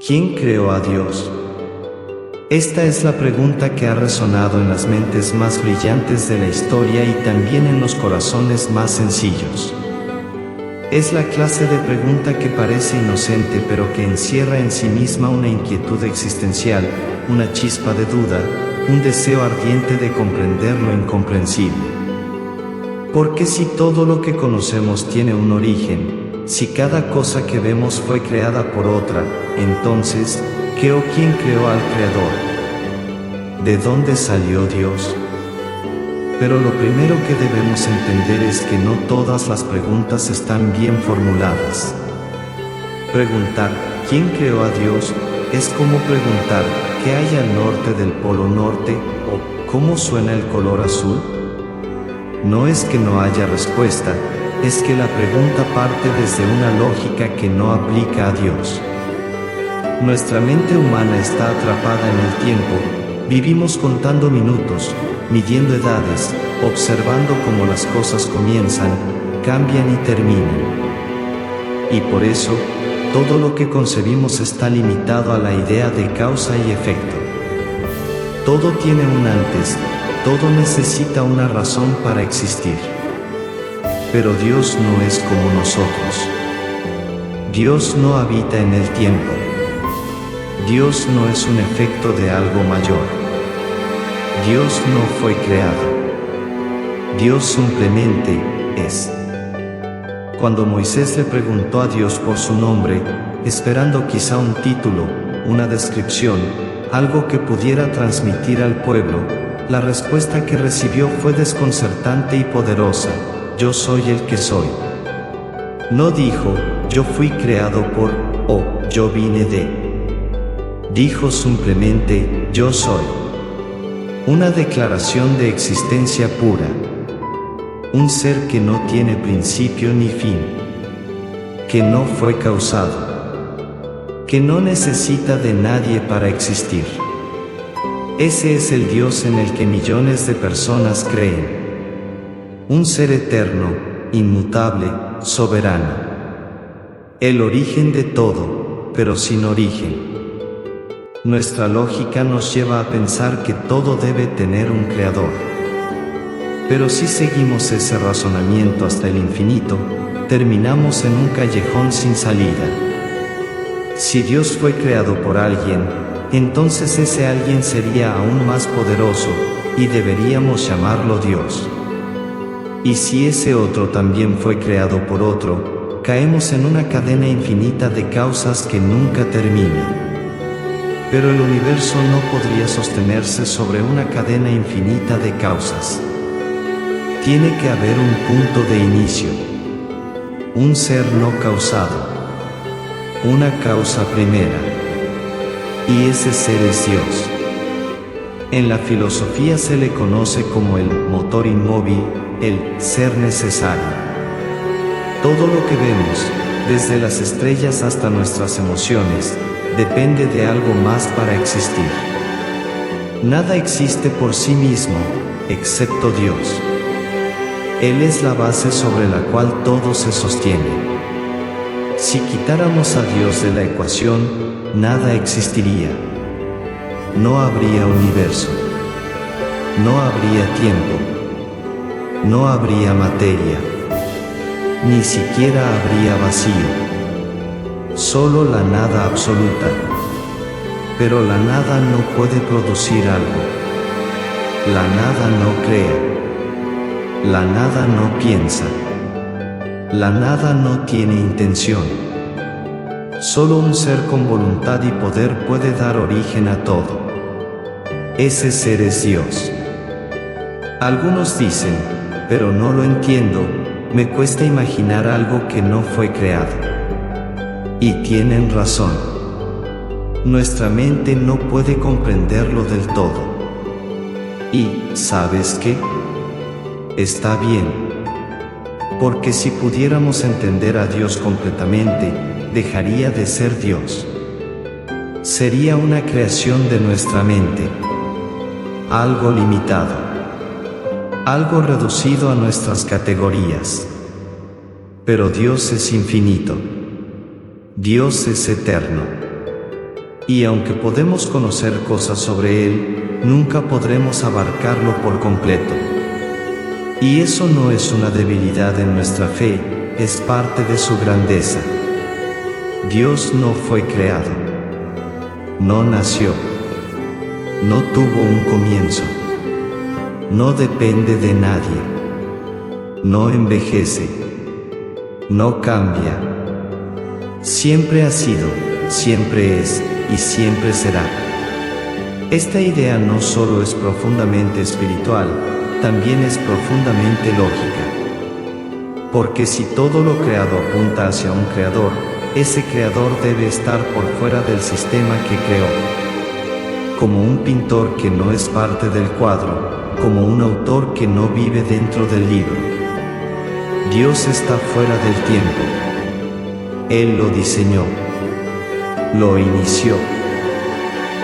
¿Quién creó a Dios? Esta es la pregunta que ha resonado en las mentes más brillantes de la historia y también en los corazones más sencillos. Es la clase de pregunta que parece inocente pero que encierra en sí misma una inquietud existencial, una chispa de duda, un deseo ardiente de comprender lo incomprensible. Porque si todo lo que conocemos tiene un origen, si cada cosa que vemos fue creada por otra, entonces, ¿qué o quién creó al Creador? ¿De dónde salió Dios? Pero lo primero que debemos entender es que no todas las preguntas están bien formuladas. Preguntar ¿quién creó a Dios? Es como preguntar ¿qué hay al norte del Polo Norte? ¿O cómo suena el color azul? No es que no haya respuesta, es que la pregunta parte desde una lógica que no aplica a Dios. Nuestra mente humana está atrapada en el tiempo, vivimos contando minutos, midiendo edades, observando cómo las cosas comienzan, cambian y terminan. Y por eso, todo lo que concebimos está limitado a la idea de causa y efecto. Todo tiene un antes, todo necesita una razón para existir. Pero Dios no es como nosotros. Dios no habita en el tiempo. Dios no es un efecto de algo mayor. Dios no fue creado. Dios simplemente es. Cuando Moisés le preguntó a Dios por su nombre, esperando quizá un título, una descripción, algo que pudiera transmitir al pueblo, la respuesta que recibió fue desconcertante y poderosa: yo soy el que soy. No dijo, yo fui creado por, o yo vine de. Dijo simplemente, yo soy. Una declaración de existencia pura. Un ser que no tiene principio ni fin. Que no fue causado. Que no necesita de nadie para existir. Ese es el Dios en el que millones de personas creen. Un ser eterno, inmutable, soberano. El origen de todo, pero sin origen. Nuestra lógica nos lleva a pensar que todo debe tener un creador. Pero si seguimos ese razonamiento hasta el infinito, terminamos en un callejón sin salida. Si Dios fue creado por alguien, entonces ese alguien sería aún más poderoso, y deberíamos llamarlo Dios. Y si ese otro también fue creado por otro, caemos en una cadena infinita de causas que nunca termina. Pero el universo no podría sostenerse sobre una cadena infinita de causas. Tiene que haber un punto de inicio. Un ser no causado. Una causa primera. Y ese ser es Dios. En la filosofía se le conoce como el motor inmóvil, el ser necesario. Todo lo que vemos, desde las estrellas hasta nuestras emociones, depende de algo más para existir. Nada existe por sí mismo, excepto Dios. Él es la base sobre la cual todo se sostiene. Si quitáramos a Dios de la ecuación, nada existiría. No habría universo. No habría tiempo. No habría materia. Ni siquiera habría vacío. Solo la nada absoluta. Pero la nada no puede producir algo. La nada no crea. La nada no piensa. La nada no tiene intención. Solo un ser con voluntad y poder puede dar origen a todo. Ese ser es Dios. Algunos dicen, pero no lo entiendo, me cuesta imaginar algo que no fue creado. Y tienen razón. Nuestra mente no puede comprenderlo del todo. Y, ¿sabes qué? Está bien. Porque si pudiéramos entender a Dios completamente, dejaría de ser Dios. Sería una creación de nuestra mente. Algo limitado. Algo reducido a nuestras categorías. Pero Dios es infinito. Dios es eterno. Y aunque podemos conocer cosas sobre Él, nunca podremos abarcarlo por completo. Y eso no es una debilidad en nuestra fe, es parte de su grandeza. Dios no fue creado, no nació, no tuvo un comienzo, no depende de nadie, no envejece, no cambia. Siempre ha sido, siempre es y siempre será. Esta idea no solo es profundamente espiritual, también es profundamente lógica. Porque si todo lo creado apunta hacia un creador, ese creador debe estar por fuera del sistema que creó. Como un pintor que no es parte del cuadro, como un autor que no vive dentro del libro. Dios está fuera del tiempo. Él lo diseñó, lo inició,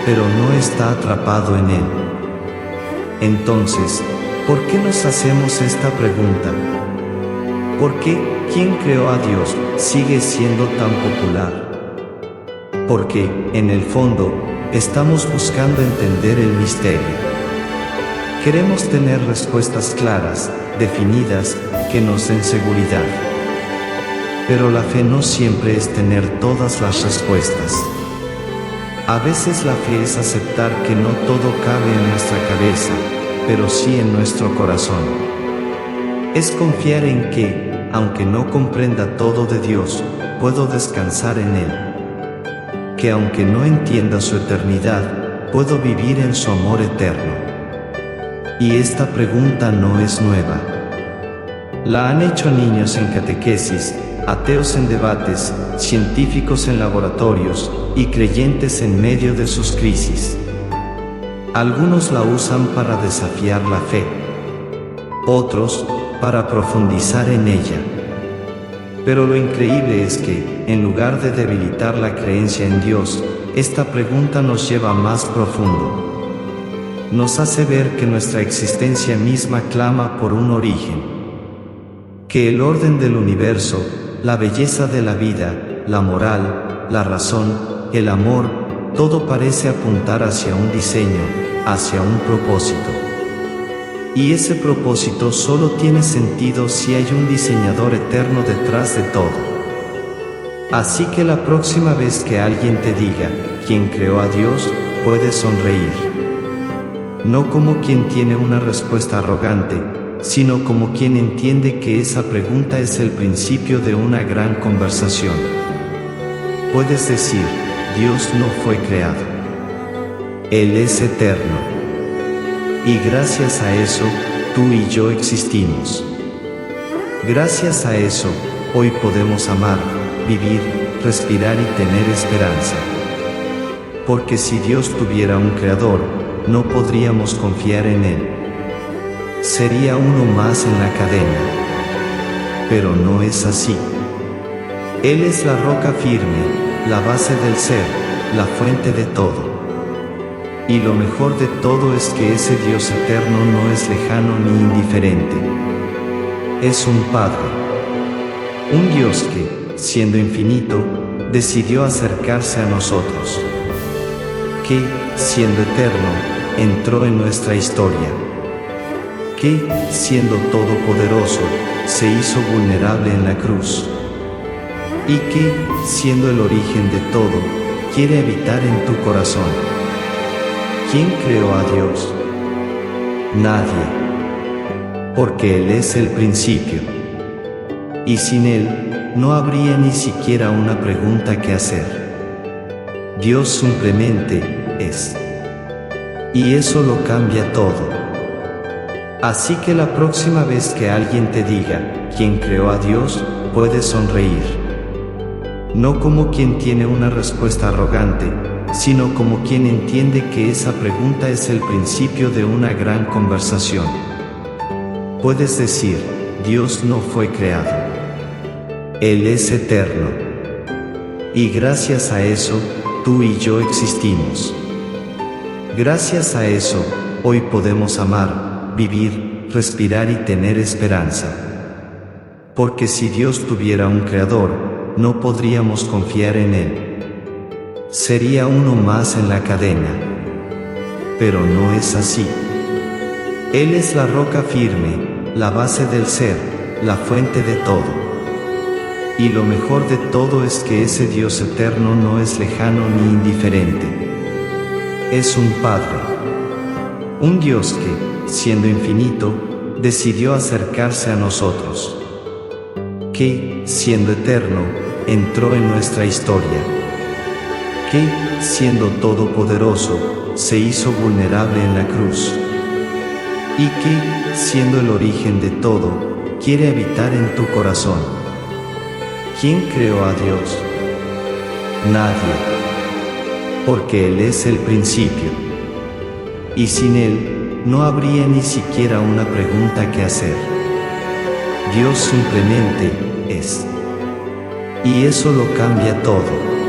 pero no está atrapado en él. Entonces, ¿por qué nos hacemos esta pregunta? ¿Por qué quien creó a Dios sigue siendo tan popular? Porque, en el fondo, estamos buscando entender el misterio. Queremos tener respuestas claras, definidas, que nos den seguridad. Pero la fe no siempre es tener todas las respuestas. A veces la fe es aceptar que no todo cabe en nuestra cabeza, pero sí en nuestro corazón. Es confiar en que, aunque no comprenda todo de Dios, puedo descansar en Él. Que aunque no entienda su eternidad, puedo vivir en su amor eterno. Y esta pregunta no es nueva. La han hecho niños en catequesis, ateos en debates, científicos en laboratorios y creyentes en medio de sus crisis. Algunos la usan para desafiar la fe, otros para profundizar en ella. Pero lo increíble es que, en lugar de debilitar la creencia en Dios, esta pregunta nos lleva más profundo. Nos hace ver que nuestra existencia misma clama por un origen. Que el orden del universo, la belleza de la vida, la moral, la razón, el amor, todo parece apuntar hacia un diseño, hacia un propósito. Y ese propósito solo tiene sentido si hay un diseñador eterno detrás de todo. Así que la próxima vez que alguien te diga, ¿quién creó a Dios?, puedes sonreír. No como quien tiene una respuesta arrogante, sino como quien entiende que esa pregunta es el principio de una gran conversación. Puedes decir, Dios no fue creado. Él es eterno. Y gracias a eso, tú y yo existimos. Gracias a eso, hoy podemos amar, vivir, respirar y tener esperanza. Porque si Dios tuviera un creador, no podríamos confiar en Él. Sería uno más en la cadena. Pero no es así. Él es la roca firme, la base del ser, la fuente de todo. Y lo mejor de todo es que ese Dios eterno no es lejano ni indiferente. Es un Padre. Un Dios que, siendo infinito, decidió acercarse a nosotros. Que, siendo eterno, entró en nuestra historia. Que, siendo todopoderoso, se hizo vulnerable en la cruz. Y que, siendo el origen de todo, quiere habitar en tu corazón. ¿Quién creó a Dios? Nadie. Porque Él es el principio. Y sin Él, no habría ni siquiera una pregunta que hacer. Dios simplemente es. Y eso lo cambia todo. Así que la próxima vez que alguien te diga, ¿quién creó a Dios?, puedes sonreír. No como quien tiene una respuesta arrogante, sino como quien entiende que esa pregunta es el principio de una gran conversación. Puedes decir, Dios no fue creado. Él es eterno. Y gracias a eso, tú y yo existimos. Gracias a eso, hoy podemos amar, vivir, respirar y tener esperanza. Porque si Dios tuviera un creador, no podríamos confiar en Él. Sería uno más en la cadena. Pero no es así. Él es la roca firme, la base del ser, la fuente de todo. Y lo mejor de todo es que ese Dios eterno no es lejano ni indiferente. Es un Padre. Un Dios que, siendo infinito, decidió acercarse a nosotros. Que, siendo eterno, entró en nuestra historia. Que, siendo todopoderoso, se hizo vulnerable en la cruz. Y que, siendo el origen de todo, quiere habitar en tu corazón. ¿Quién creó a Dios? Nadie. Porque Él es el principio. Y sin Él, no habría ni siquiera una pregunta que hacer. Dios simplemente es. Y eso lo cambia todo.